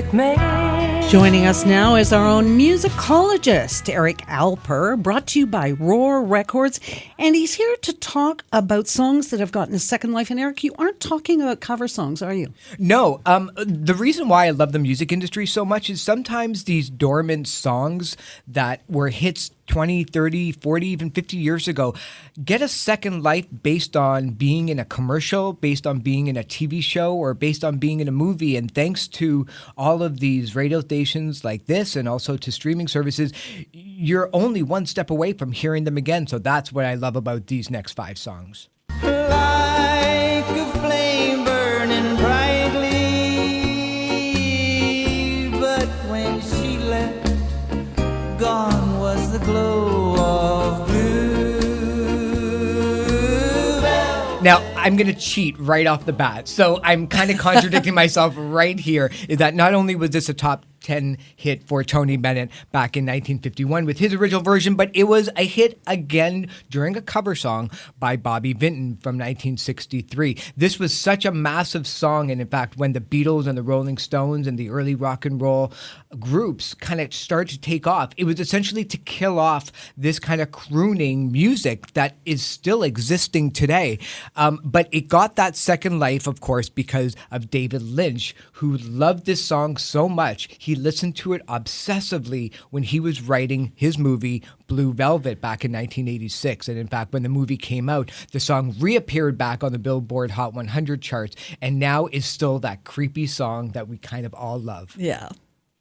Joining us now is our own musicologist, Eric Alper, brought to you by Roar Records. And he's here to talk about songs that have gotten a second life. And Eric, you aren't talking about cover songs, are you? No. The reason why I love the music industry so much is sometimes these dormant songs that were hits 20, 30, 40, even 50 years ago get a second life based on being in a commercial, based on being in a TV show, or based on being in a movie. And thanks to all of these radio stations like this and also to streaming services, you're only one step away from hearing them again. So that's what I love about these next 5 songs. Like a flame burning brightly, but when she left, gone was the glow of blue. Now, I'm going to cheat right off the bat. So I'm kind of contradicting myself right here, is that not only was this a top 10 hit for Tony Bennett back in 1951 with his original version, but it was a hit again during a cover song by Bobby Vinton from 1963. This was such a massive song, and in fact, when the Beatles and the Rolling Stones and the early rock and roll groups kind of started to take off, it was essentially to kill off this kind of crooning music that is still existing today. But it got that second life, of course, because of David Lynch, who loved this song so much. He listened to it obsessively when he was writing his movie Blue Velvet back in 1986. And in fact, when the movie came out, the song reappeared back on the Billboard Hot 100 charts and now is still that creepy song that we kind of all love. Yeah.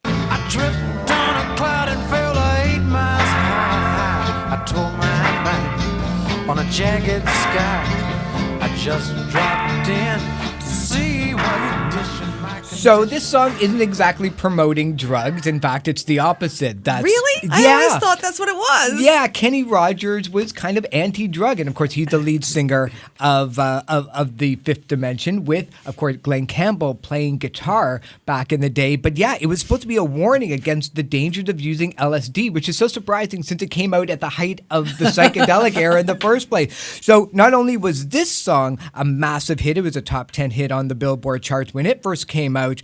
I tripped on a cloud and fell 8 miles high. I tore my back on a jagged sky. I just dropped in to see what edition. So this song isn't exactly promoting drugs. In fact, it's the opposite. Really? I always thought that's what it was. Yeah, Kenny Rogers was kind of anti-drug. And of course, he's the lead singer of the Fifth Dimension with, of course, Glenn Campbell playing guitar back in the day. But yeah, it was supposed to be a warning against the dangers of using LSD, which is so surprising since it came out at the height of the psychedelic era in the first place. So not only was this song a massive hit, it was a top 10 hit on the Billboard charts when it first came out,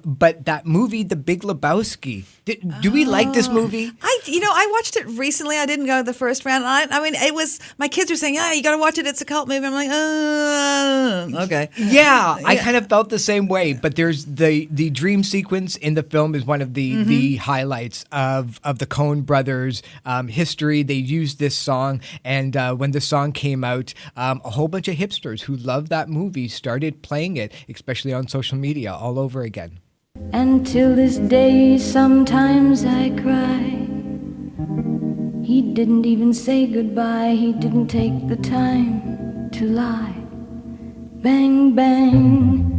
but that movie, The Big Lebowski, do we like this movie? I watched it recently. I didn't go the first round. I mean, it was, my kids were saying, you got to watch it. It's a cult movie. I'm like, okay. Yeah, I kind of felt the same way. But there's the dream sequence in the film is one of the highlights of the Coen brothers' history. They used this song, and when the song came out, a whole bunch of hipsters who loved that movie started playing it, especially on social media, all over again. And till this day, sometimes I cry. He didn't even say goodbye. He didn't take the time to lie. Bang, bang.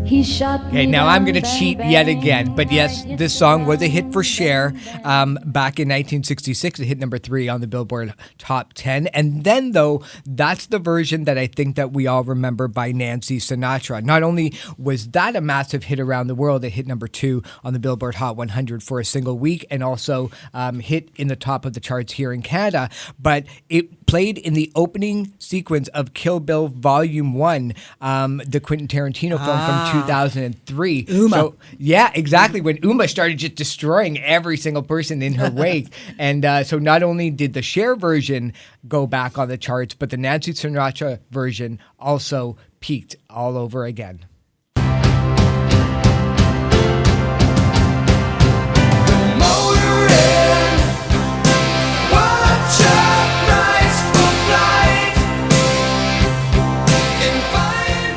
He shot me. Okay, now down, I'm going to bang, cheat bang, yet again. But yes, bang, this song was a hit for Cher back in 1966. It hit number 3 on the Billboard Top 10. And then, though, that's the version that I think that we all remember by Nancy Sinatra. Not only was that a massive hit around the world, it hit number 2 on the Billboard Hot 100 for a single week and also hit in the top of the charts here in Canada, but it played in the opening sequence of Kill Bill Volume 1, the Quentin Tarantino film from 2003. Uma. So, yeah, exactly. When Uma started just destroying every single person in her wake. And so not only did the Cher version go back on the charts, but the Nancy Sinatra version also peaked all over again.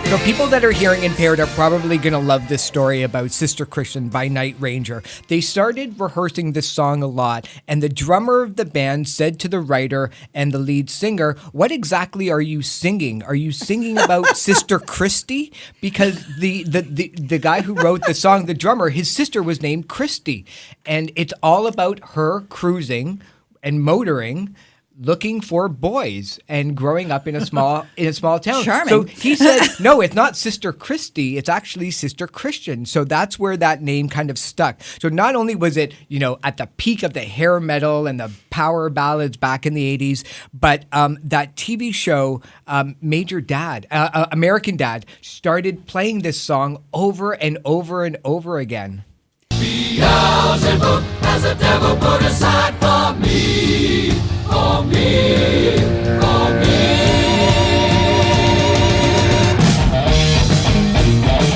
So people that are hearing impaired are probably going to love this story about Sister Christian by Night Ranger. They started rehearsing this song a lot, and the drummer of the band said to the writer and the lead singer, "What exactly are you singing? Are you singing about Sister Christy?" Because the guy who wrote the song, the drummer, his sister was named Christy. And it's all about her cruising and motoring looking for boys and growing up in a small town. Charming. So he said, no, it's not Sister Christy, it's actually Sister Christian. So that's where that name kind of stuck. So not only was it, at the peak of the hair metal and the power ballads back in the 80s, but that TV show, Major Dad, American Dad, started playing this song over and over and over again. Beelzebub has the devil put aside for me, for me, for me.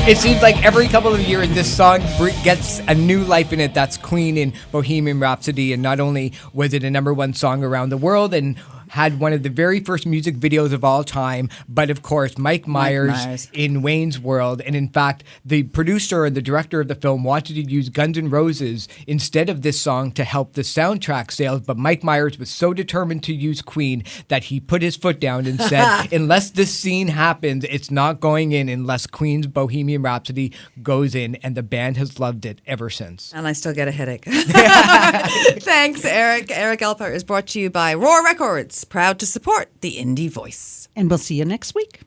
It seems like every couple of years this song gets a new life in it. That's Queen in Bohemian Rhapsody. And not only was it a #1 song around the world and had one of the very first music videos of all time, but of course, Mike Myers in Wayne's World. And in fact, the producer and the director of the film wanted to use Guns N' Roses instead of this song to help the soundtrack sales. But Mike Myers was so determined to use Queen that he put his foot down and said, unless this scene happens, it's not going in unless Queen's Bohemian Rhapsody goes in. And the band has loved it ever since. And I still get a headache. Thanks, Eric. Eric Alper is brought to you by Roar Records, proud to support the indie voice. And we'll see you next week.